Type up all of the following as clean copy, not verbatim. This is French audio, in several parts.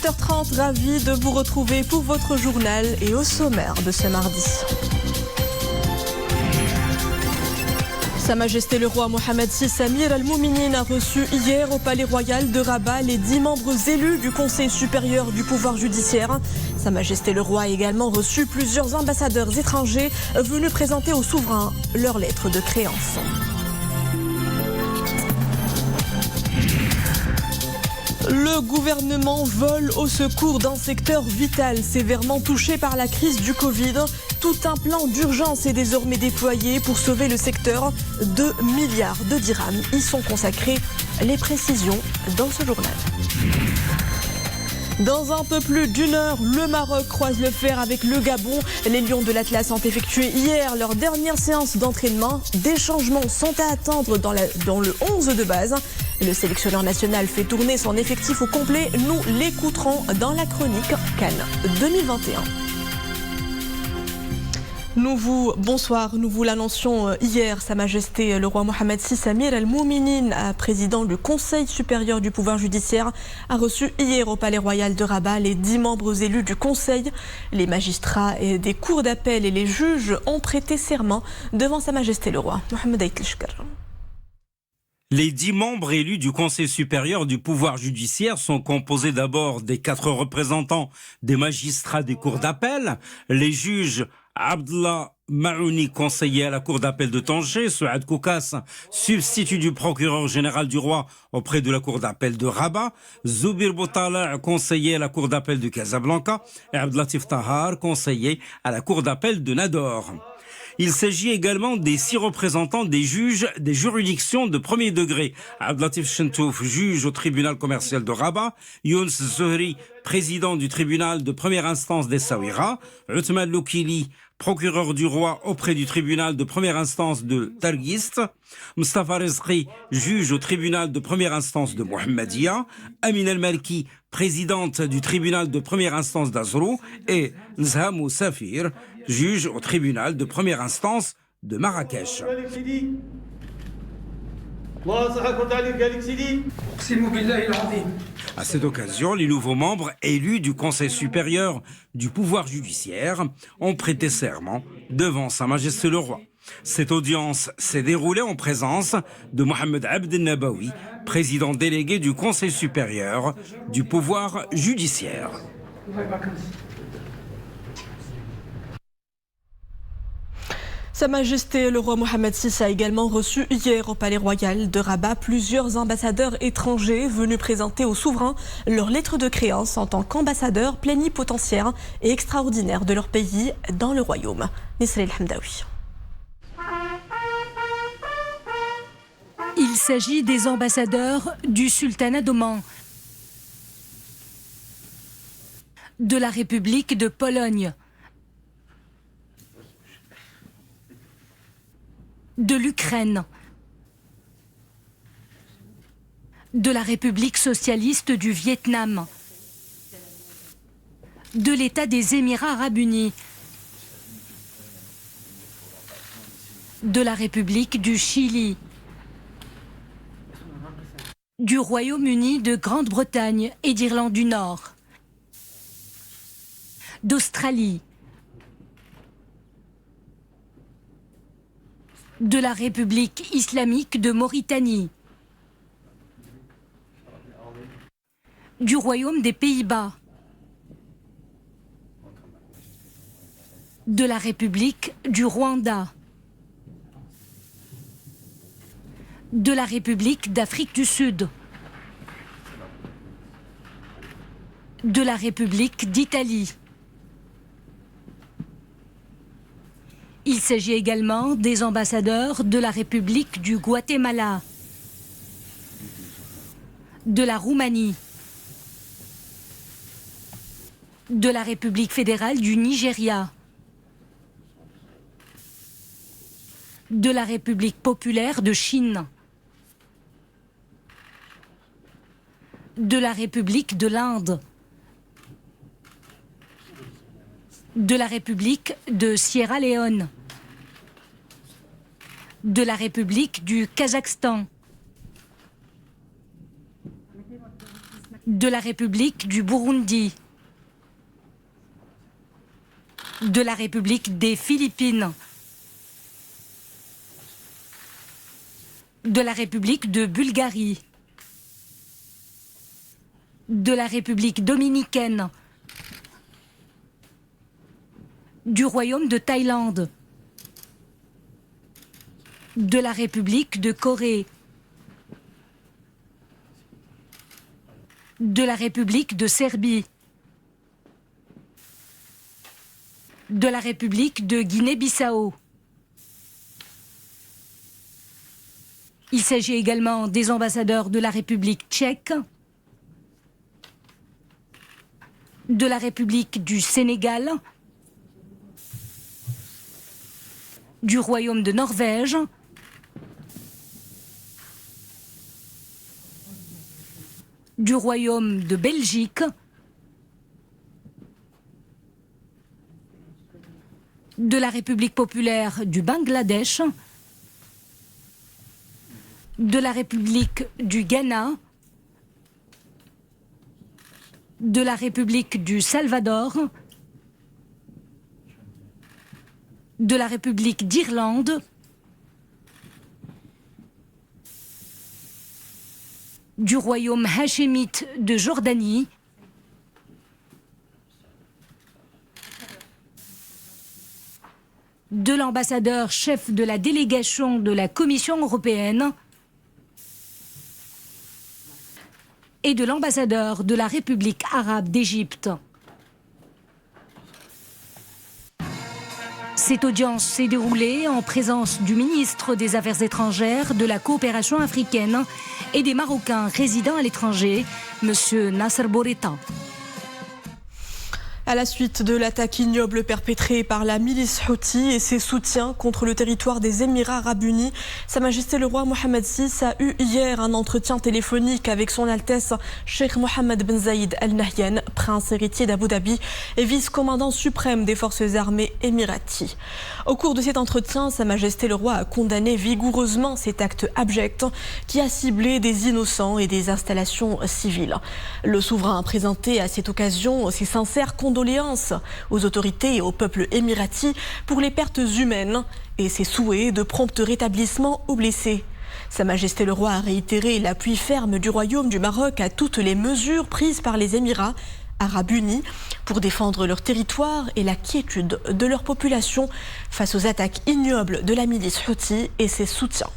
8h30, ravi de vous retrouver pour votre journal et au sommaire de ce mardi. Sa Majesté le roi Mohamed VI Amir al-Mouminin a reçu hier au Palais Royal de Rabat les 10 membres élus du Conseil supérieur du pouvoir judiciaire. Sa Majesté le roi a également reçu plusieurs ambassadeurs étrangers venus présenter au souverain leur lettre de créance. Le gouvernement vole au secours d'un secteur vital sévèrement touché par la crise du Covid. Tout un plan d'urgence est désormais déployé pour sauver le secteur. 2 milliards de dirhams y sont consacrés. Les précisions dans ce journal. Dans un peu plus d'une heure, le Maroc croise le fer avec le Gabon. Les Lions de l'Atlas ont effectué hier leur dernière séance d'entraînement. Des changements sont à attendre dans le 11 de base. Le sélectionneur national fait tourner son effectif au complet. Nous l'écouterons dans la chronique Cannes 2021. Bonsoir, nous vous l'annoncions hier, Sa Majesté le roi Mohamed VI Amir al-Mouminin, président du Conseil supérieur du pouvoir judiciaire, a reçu hier au Palais Royal de Rabat les 10 membres élus du Conseil. Les magistrats et des cours d'appel et les juges ont prêté serment devant Sa Majesté le roi. Mohamed Aïtlishkar. Les 10 membres élus du Conseil supérieur du pouvoir judiciaire sont composés d'abord des 4 représentants des magistrats des cours d'appel, les juges Abdallah Maouni, conseiller à la cour d'appel de Tanger, Souad Koukas, substitut du procureur général du roi auprès de la cour d'appel de Rabat, Zoubir Boutala, conseiller à la cour d'appel de Casablanca, et Abdelatif Tahar, conseiller à la cour d'appel de Nador. Il s'agit également des 6 représentants des juges des juridictions de premier degré. Abdelatif Chentouf, juge au tribunal commercial de Rabat, Younes Zohri, président du tribunal de première instance d'Essaouira, Uthman Loukili, procureur du roi auprès du tribunal de première instance de Targist, Mustafa Rizqi, juge au tribunal de première instance de Mohammedia, Amin El-Malki, présidente du tribunal de première instance d'Azrou, et Nzhamou Safir, juge au tribunal de première instance de Marrakech. À cette occasion, les nouveaux membres élus du Conseil supérieur du pouvoir judiciaire ont prêté serment devant Sa Majesté le roi. Cette audience s'est déroulée en présence de Mohamed Abdel Nabawi, président délégué du Conseil supérieur du pouvoir judiciaire. Sa Majesté le roi Mohamed VI a également reçu hier au Palais Royal de Rabat plusieurs ambassadeurs étrangers venus présenter au souverain leur lettre de créance en tant qu'ambassadeurs plénipotentiaires et extraordinaires de leur pays dans le royaume. Nisra El Hamdaoui. Il s'agit des ambassadeurs du sultanat d'Oman, de la République de Pologne, de l'Ukraine, de la République socialiste du Vietnam, de l'État des Émirats arabes unis, de la République du Chili, du Royaume-Uni de Grande-Bretagne et d'Irlande du Nord, d'Australie, de la République islamique de Mauritanie, du Royaume des Pays-Bas, de la République du Rwanda, de la République d'Afrique du Sud, de la République d'Italie. Il s'agit également des ambassadeurs de la République du Guatemala, de la Roumanie, de la République fédérale du Nigeria, de la République populaire de Chine, de la République de l'Inde, de la République de Sierra Leone, de la République du Kazakhstan, de la République du Burundi, de la République des Philippines, de la République de Bulgarie, de la République dominicaine, du Royaume de Thaïlande, de la République de Corée, de la République de Serbie, de la République de Guinée-Bissau. Il s'agit également des ambassadeurs de la République tchèque, de la République du Sénégal, du Royaume de Norvège, du Royaume de Belgique, de la République populaire du Bangladesh, de la République du Ghana, de la République du Salvador, de la République d'Irlande, du Royaume hachémite de Jordanie, de l'ambassadeur chef de la délégation de la Commission européenne et de l'ambassadeur de la République arabe d'Égypte. Cette audience s'est déroulée en présence du ministre des Affaires étrangères, de la coopération africaine et des Marocains résidant à l'étranger, M. Nasser Bourita. À la suite de l'attaque ignoble perpétrée par la milice Houthi et ses soutiens contre le territoire des Émirats Arabes Unis, Sa Majesté le roi Mohammed VI a eu hier un entretien téléphonique avec son Altesse Sheikh Mohammed Ben Zayed Al Nahyan, prince héritier d'Abu Dhabi et vice-commandant suprême des forces armées émiraties. Au cours de cet entretien, Sa Majesté le roi a condamné vigoureusement cet acte abject qui a ciblé des innocents et des installations civiles. Le souverain a présenté à cette occasion ses sincères condoléances aux autorités et au peuple émirati pour les pertes humaines et ses souhaits de prompt rétablissement aux blessés. Sa Majesté le roi a réitéré l'appui ferme du Royaume du Maroc à toutes les mesures prises par les Émirats Arabes Unis pour défendre leur territoire et la quiétude de leur population face aux attaques ignobles de la milice Houthi et ses soutiens.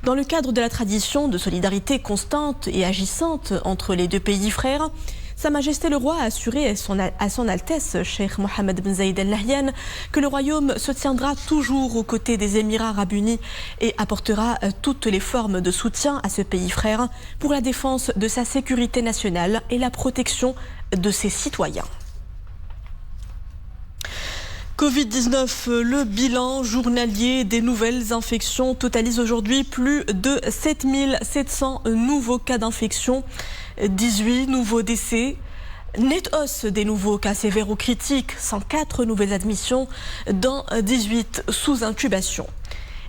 Dans le cadre de la tradition de solidarité constante et agissante entre les deux pays frères, Sa Majesté le roi a assuré à son Altesse, Cheikh Mohammed Ben Zayed Al Nahyan, que le royaume se tiendra toujours aux côtés des Émirats Arabes Unis et apportera toutes les formes de soutien à ce pays frère pour la défense de sa sécurité nationale et la protection de ses citoyens. Covid-19, le bilan journalier des nouvelles infections totalise aujourd'hui plus de 7700 nouveaux cas d'infection, 18 nouveaux décès, nette hausse des nouveaux cas sévères ou critiques, 104 nouvelles admissions, dont 18 sous intubation.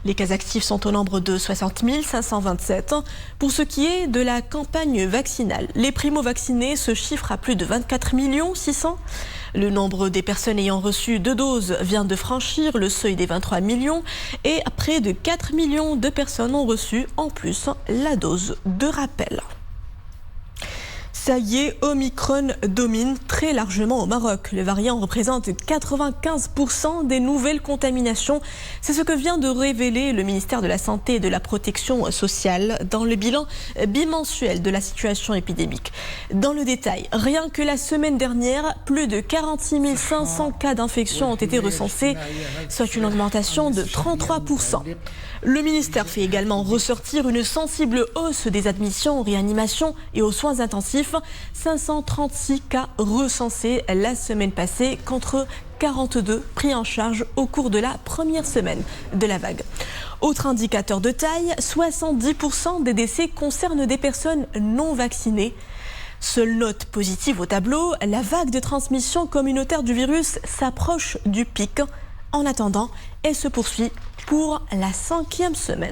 Les cas actifs sont au nombre de 60 527. Pour ce qui est de la campagne vaccinale, les primo-vaccinés se chiffrent à plus de 24 600 000. Le nombre des personnes ayant reçu 2 doses vient de franchir le seuil des 23 millions et près de 4 millions de personnes ont reçu en plus la dose de rappel. Ça y est, Omicron domine très largement au Maroc. Le variant représente 95% des nouvelles contaminations. C'est ce que vient de révéler le ministère de la Santé et de la Protection sociale dans le bilan bimensuel de la situation épidémique. Dans le détail, rien que la semaine dernière, plus de 46 500 cas d'infection ont été recensés, soit une augmentation de 33%. Le ministère fait également ressortir une sensible hausse des admissions en réanimation et aux soins intensifs. 536 cas recensés la semaine passée contre 42 pris en charge au cours de la première semaine de la vague. Autre indicateur de taille, 70% des décès concernent des personnes non vaccinées. Seule note positive au tableau, la vague de transmission communautaire du virus s'approche du pic. En attendant, elle se poursuit pour la 5e semaine.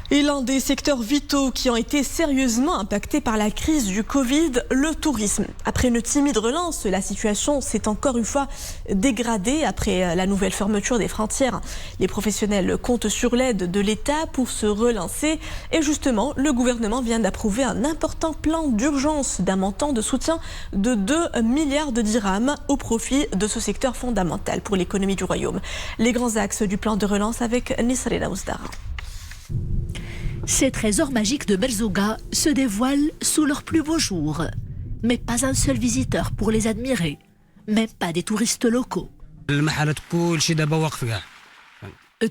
Et l'un des secteurs vitaux qui ont été sérieusement impactés par la crise du Covid, le tourisme. Après une timide relance, la situation s'est encore une fois dégradée après la nouvelle fermeture des frontières. Les professionnels comptent sur l'aide de l'État pour se relancer. Et justement, le gouvernement vient d'approuver un important plan d'urgence d'un montant de soutien de 2 milliards de dirhams au profit de ce secteur fondamental pour l'économie du royaume. Les grands axes du plan de relance avec Nisrina Ouzdara. Ces trésors magiques de Merzouga se dévoilent sous leur plus beau jour. Mais pas un seul visiteur pour les admirer, même pas des touristes locaux.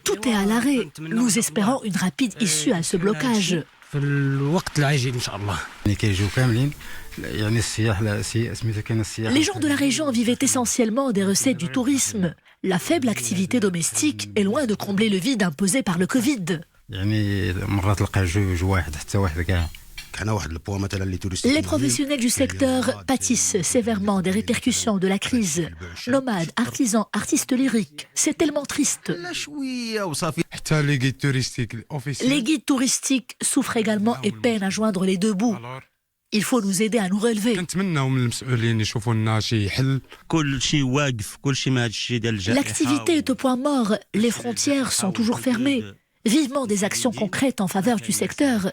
Tout est à l'arrêt. Nous espérons une rapide issue à ce blocage. Les gens de la région vivaient essentiellement des recettes du tourisme. La faible activité domestique est loin de combler le vide imposé par le Covid. Les professionnels du secteur pâtissent sévèrement des répercussions de la crise. Nomades, artisans, artistes lyriques, c'est tellement triste. Les guides touristiques souffrent également et peinent à joindre les deux bouts. Il faut nous aider à nous relever. L'activité est au point mort, les frontières sont toujours fermées. Vivement des actions concrètes en faveur du secteur.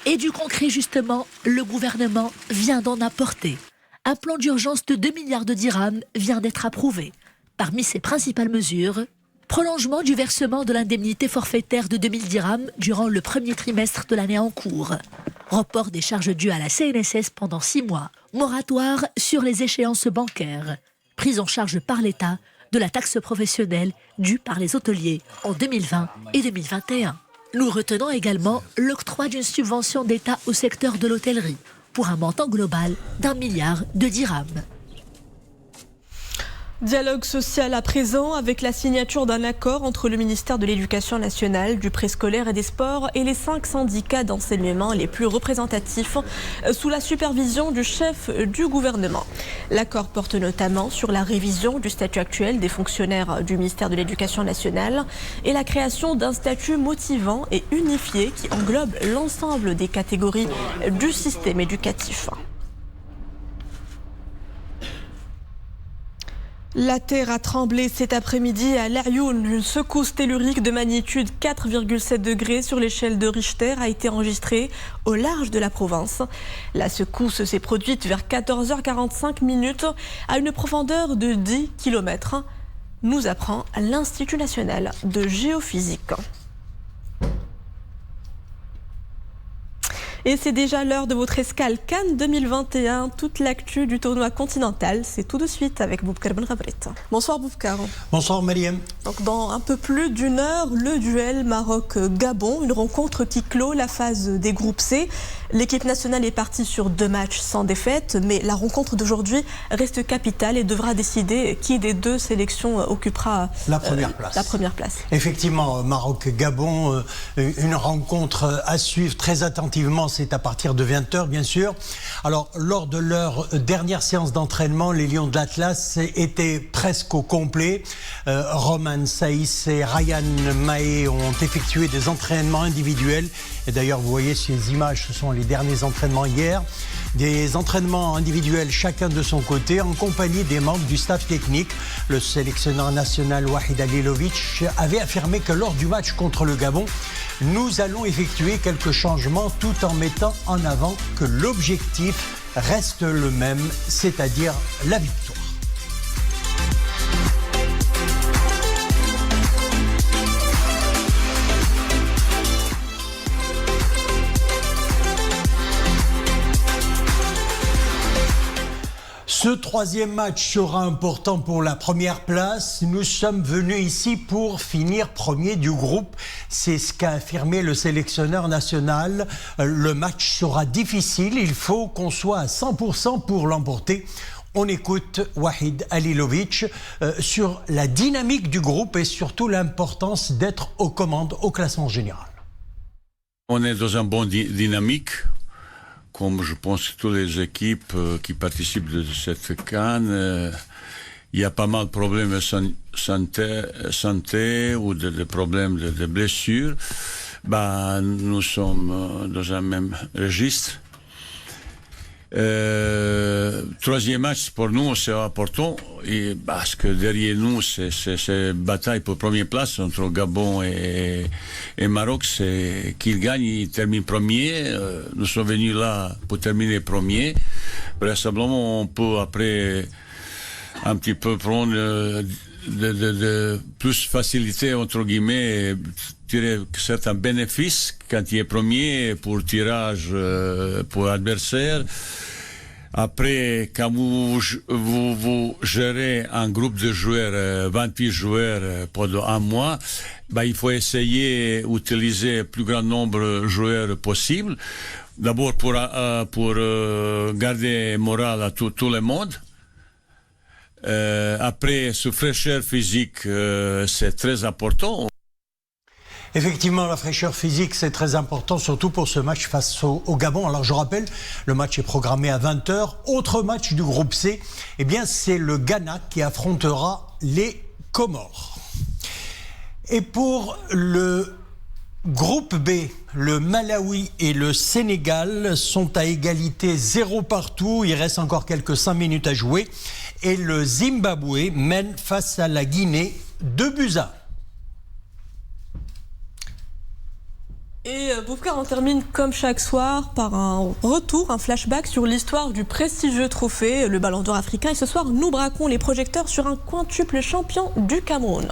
Et du concret justement, le gouvernement vient d'en apporter. Un plan d'urgence de 2 milliards de dirhams vient d'être approuvé. Parmi ses principales mesures, prolongement du versement de l'indemnité forfaitaire de 2000 dirhams durant le premier trimestre de l'année en cours. Report des charges dues à la CNSS pendant 6 mois. Moratoire sur les échéances bancaires. Prise en charge par l'État de la taxe professionnelle due par les hôteliers en 2020 et 2021. Nous retenons également l'octroi d'une subvention d'État au secteur de l'hôtellerie pour un montant global d'1 milliard de dirhams. Dialogue social à présent avec la signature d'un accord entre le ministère de l'Éducation nationale, du préscolaire et des sports et les 5 syndicats d'enseignement les plus représentatifs sous la supervision du chef du gouvernement. L'accord porte notamment sur la révision du statut actuel des fonctionnaires du ministère de l'Éducation nationale et la création d'un statut motivant et unifié qui englobe l'ensemble des catégories du système éducatif. La terre a tremblé cet après-midi à Laayoune. Une secousse tellurique de magnitude 4,7 degrés sur l'échelle de Richter a été enregistrée au large de la province. La secousse s'est produite vers 14h45 à une profondeur de 10 km, nous apprend l'Institut national de géophysique. Et c'est déjà l'heure de votre escale Cannes 2021. Toute l'actu du tournoi continental, c'est tout de suite avec Boubkar Benrabrit. Bonsoir Boubkar. Bonsoir Mariam. Donc dans un peu plus d'une heure, le duel Maroc-Gabon, une rencontre qui clôt la phase des groupes C. L'équipe nationale est partie sur 2 matchs sans défaite, mais la rencontre d'aujourd'hui reste capitale et devra décider qui des 2 sélections occupera la première place. Effectivement, Maroc-Gabon, une rencontre à suivre très attentivement. C'est à partir de 20h, bien sûr. Alors, lors de leur dernière séance d'entraînement, les Lions de l'Atlas étaient presque au complet. Roman Saïs et Ryan Mahé ont effectué des entraînements individuels. Et d'ailleurs, vous voyez sur les images, ce sont les derniers entraînements hier. Des entraînements individuels chacun de son côté en compagnie des membres du staff technique. Le sélectionneur national Wahid Halilovic avait affirmé que lors du match contre le Gabon, nous allons effectuer quelques changements tout en mettant en avant que l'objectif reste le même, c'est-à-dire la victoire. Ce 3e match sera important pour la première place. Nous sommes venus ici pour finir premier du groupe. C'est ce qu'a affirmé le sélectionneur national. Le match sera difficile. Il faut qu'on soit à 100% pour l'emporter. On écoute Wahid Halilovic sur la dynamique du groupe et surtout l'importance d'être aux commandes au classement général. On est dans un bon dynamique. Comme je pense toutes les équipes qui participent de cette CAN, il y a pas mal de problèmes de santé ou de problèmes de blessures. nous sommes dans un même registre. Troisième match pour nous c'est important parce que derrière nous c'est bataille pour première place entre Gabon et Maroc. C'est qu'il gagne, il termine premier. Nous sommes venus là pour terminer premier. Vraisemblablement on peut après un petit peu prendre de plus facilité entre guillemets, tirer certains bénéfices quand il est premier pour tirage pour adversaire. Après, quand vous gérez un groupe de joueurs, 28 joueurs pendant un mois, il faut essayer d'utiliser le plus grand nombre de joueurs possible. D'abord pour garder moral à tout le monde. Après, ce fraîcheur physique, c'est très important. Effectivement, la fraîcheur physique, c'est très important, surtout pour ce match face au Gabon. Alors, je rappelle, le match est programmé à 20h. Autre match du groupe C, c'est le Ghana qui affrontera les Comores. Et pour le groupe B, le Malawi et le Sénégal sont à égalité 0 partout. Il reste encore quelques 5 minutes à jouer. Et le Zimbabwe mène face à la Guinée 2-1. Et Boufkar, on termine comme chaque soir par un retour, un flashback sur l'histoire du prestigieux trophée, le Ballon d'Or africain. Et ce soir, nous braquons les projecteurs sur un quintuple champion du Cameroun.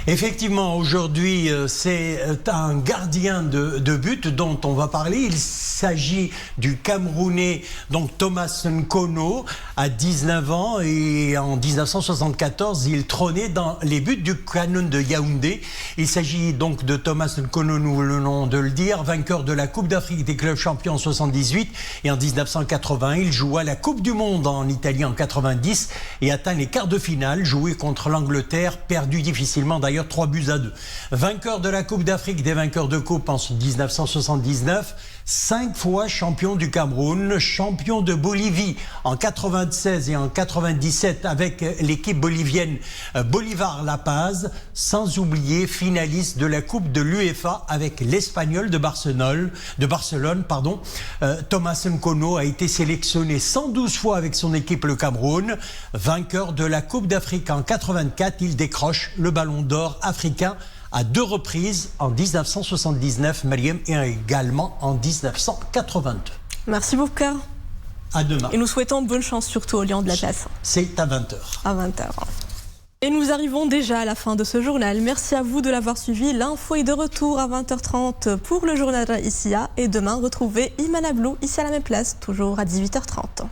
Effectivement, aujourd'hui, c'est un gardien de but dont on va parler. Il s'agit du Camerounais, donc Thomas Nkono, à 19 ans. Et en 1974, il trônait dans les buts du Canon de Yaoundé. Il s'agit donc de Thomas Nkono, nous venons de le dire, vainqueur de la Coupe d'Afrique des clubs champions en 78. Et en 1980, il joua la Coupe du Monde en Italie en 90 et atteint les quarts de finale, joué contre l'Angleterre, perdu difficilement d'ailleurs 3-2. Vainqueur de la Coupe d'Afrique des vainqueurs de Coupe en 1979, 5 fois champion du Cameroun, champion de Bolivie en 96 et en 97 avec l'équipe bolivienne Bolivar La Paz, sans oublier finaliste de la Coupe de l'UEFA avec l'Espagnol de Barcelone. Thomas Nkono a été sélectionné 112 fois avec son équipe le Cameroun. Vainqueur de la Coupe d'Afrique en 84, il décroche le Ballon d'Or africain à 2 reprises, en 1979, Mariam, et également en 1982. Merci Boufkar. À demain. Et nous souhaitons bonne chance surtout au Lion de l'Atlas. C'est à 20h. À 20h. Et nous arrivons déjà à la fin de ce journal. Merci à vous de l'avoir suivi. L'info est de retour à 20h30 pour le journal ICIA. Et demain, retrouvez Iman Ablou ici à la même place, toujours à 18h30.